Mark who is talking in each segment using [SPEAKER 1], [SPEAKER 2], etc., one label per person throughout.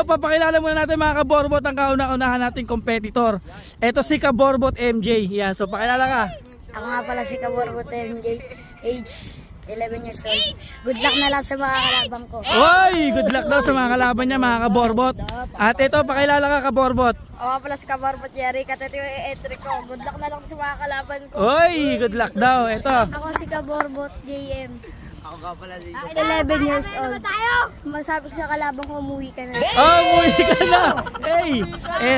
[SPEAKER 1] papakilala muna natin mga kaborbot ang kauna-unahan nating competitor. Ito si Kaborbot MJ. Yan, so pakilala ka.
[SPEAKER 2] Ako nga pala si Kaborbot MJ, age 11 years old. Good luck na lang sa mga kalaban ko.
[SPEAKER 1] Oy, good luck daw sa mga kalaban niya mga kaborbot. At ito, pakilala ka Kaborbot.
[SPEAKER 2] Ako nga pala si Kaborbot Jerry, katito yung entry ko. Good luck na lang sa mga kalaban ko.
[SPEAKER 1] Oy, good luck daw. Ito.
[SPEAKER 2] Ako si Kaborbot JM. Ako nga pala si 11 years old. Masabi ko sa kalaban ko, umuwi ka na.
[SPEAKER 1] Oh, umuwi ka na. Hey,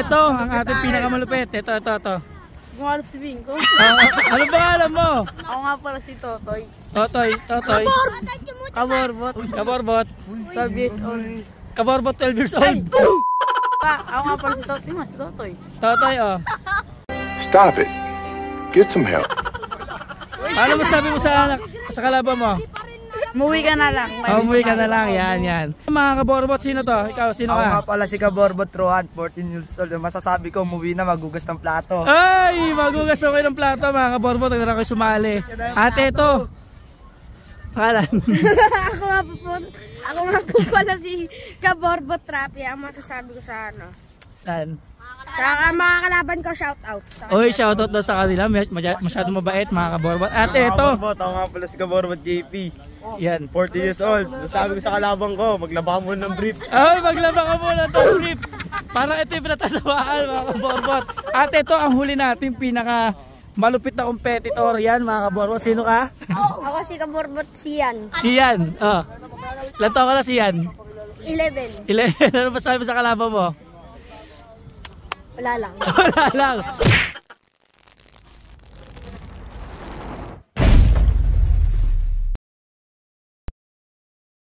[SPEAKER 1] ito ang ating pinakamalupit. Ito.
[SPEAKER 2] Kung alam si Bingo.
[SPEAKER 1] Ano ba alam mo?
[SPEAKER 2] Ako nga pala si Totoy.
[SPEAKER 1] Totoy.
[SPEAKER 2] Kaborbot. 12 years old.
[SPEAKER 1] Kaborbot 12 years old.
[SPEAKER 2] Ako nga pala si Totoy. Si Totoy.
[SPEAKER 1] Totoy, oh.
[SPEAKER 3] Stop it. Get some help.
[SPEAKER 1] Ano masabi mo sa kalaban mo?
[SPEAKER 2] Umuwi ka na lang.
[SPEAKER 1] Umuwi ka na lang, yan. Mga kaborbot, sino to? Ikaw, sino ka?
[SPEAKER 4] Ako nga pala si Kaborbot Rohan, 14 years old. Masasabi ko, umuwi na, magugas ng plato.
[SPEAKER 1] Ay, magugas na kayo ng plato mga kaborbot. Huwag na kayo sumali. At ito. Pangalan.
[SPEAKER 2] Ako nga po pala si Kaborbot Trapi. Ang masasabi ko sa ano?
[SPEAKER 1] Saan?
[SPEAKER 2] Sa mga kalaban ko, shout out.
[SPEAKER 1] Oy, shoutout daw sa kanila. Masyadong mabait mga kaborbot. At ito.
[SPEAKER 4] Ako nga pala si Kaborbot JP.
[SPEAKER 1] Yan.
[SPEAKER 4] 40 years old. Sabi ko sa kalaban ko, maglaba mo ng brief.
[SPEAKER 1] Ay, maglaba ka muna ng brief. Parang ito yung pinatasawaan mga kaborbot. At ito ang huli natin pinaka malupit na competitor. Yan mga kaborbot. Sino ka?
[SPEAKER 2] Ako si Kaborbot Sian.
[SPEAKER 1] Sian. Oh. Ilan taon ka na Sian?
[SPEAKER 2] 11.
[SPEAKER 1] 11. Ano ba sabi mo sa kalaban mo?
[SPEAKER 2] Wala lang.
[SPEAKER 1] Wala lang.